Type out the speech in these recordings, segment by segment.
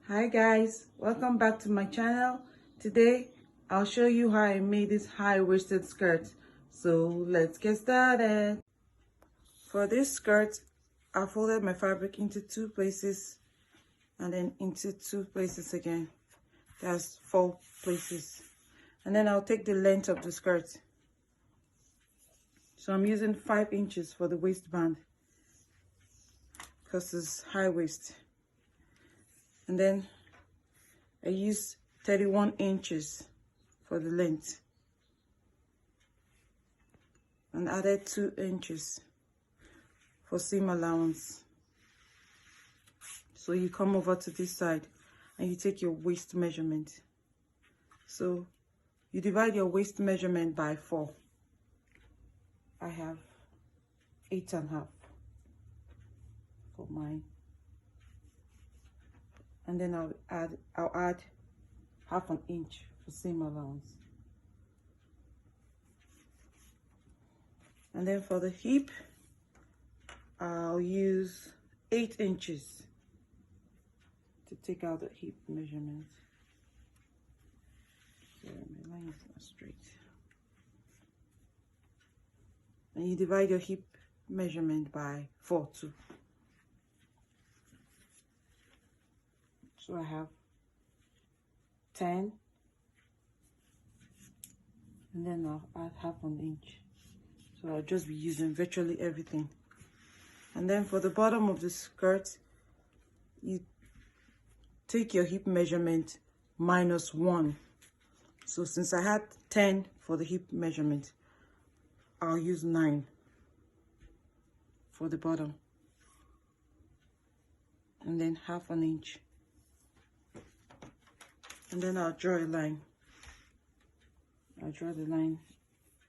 Hi guys, welcome back to my channel. Today I'll show you how I made this high-waisted skirt. So let's get started. For this skirt, I folded my fabric into two places and then into two places again. That's 4 places. And then I'll take the length of the skirt. So I'm using 5 inches for the waistband because it's high waist. And then I use 31 inches for the length and added 2 inches for seam allowance. So you come over to this side and you take your waist measurement. So you divide your waist measurement by 4. I have 8.5 for mine. And then I'll add half an inch for seam allowance. And then for the hip, I'll use 8 inches to take out the hip measurement. Sorry, my line is not straight. And you divide your hip measurement by 4 too. So I have 10, and then I'll add half an inch. So I'll just be using virtually everything. And then for the bottom of the skirt, you take your hip measurement minus 1. So since I had 10 for the hip measurement, I'll use 9 for the bottom. And then half an inch. And then I'll draw a line. I'll draw the line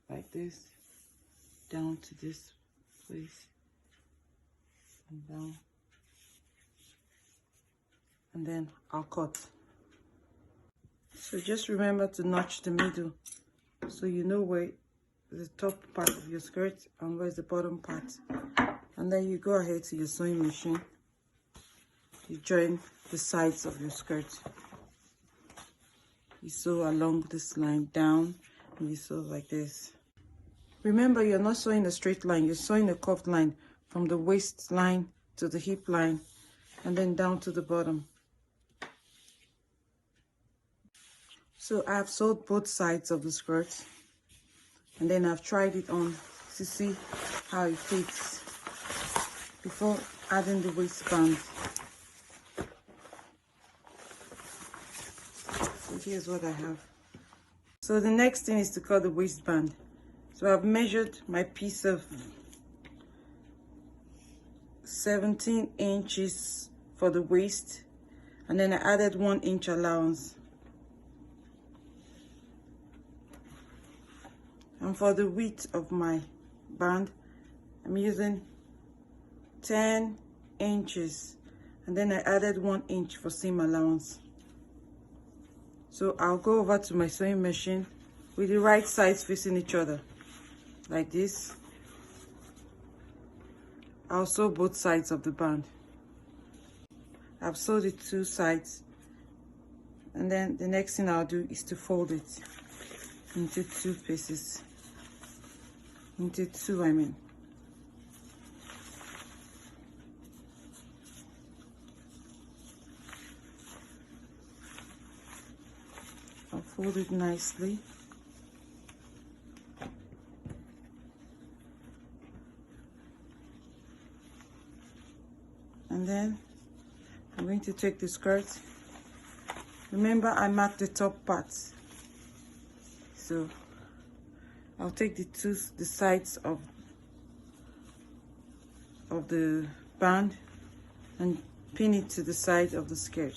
like this, down to this place, and down. And then I'll cut. So just remember to notch the middle so you know where the top part of your skirt and where's the bottom part. And then you go ahead to your sewing machine. You join the sides of your skirt. You sew along this line down, and you sew like this. Remember, you're not sewing a straight line, you're sewing a curved line from the waistline to the hip line and then down to the bottom. So I've sewed both sides of the skirt and then I've tried it on to see how it fits before adding the waistband. So here's what I have. So the next thing is to cut the waistband. So I've measured my piece of 17 inches for the waist, and then I added 1 inch allowance. And for the width of my band, I'm using 10 inches, and then I added 1 inch for seam allowance. So I'll go over to my sewing machine with the right sides facing each other, like this. I'll sew both sides of the band. I've sewed the 2 sides, and then the next thing I'll do is to fold it into 2 pieces. Into 2, I mean. I'll fold it nicely. And then I'm going to take the skirt. Remember, I marked the top part. So I'll take the sides of the band and pin it to the side of the skirt.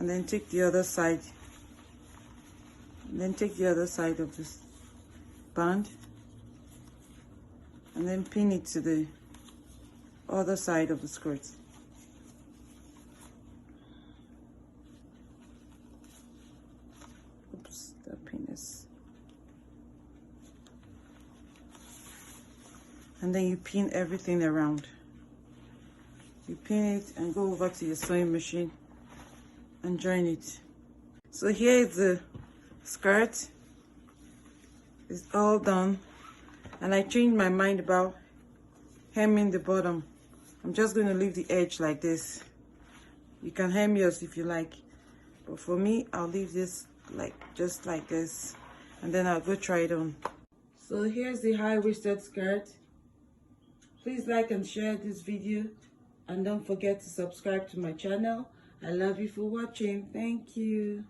And then take the other side. And then take the other side of this band and then pin it to the other side of the skirt. Oops, that pin is and then you pin everything around. You pin it and go over to your sewing machine and join it. So here is the skirt. It's all done, and I changed my mind about hemming the bottom. I'm just going to leave the edge like this. You can hem yours if you like, but for me, I'll leave this like just like this, and then I'll go try it on. So here's the high-waisted skirt. Please like and share this video, and don't forget to subscribe to my channel. I love you for watching. Thank you.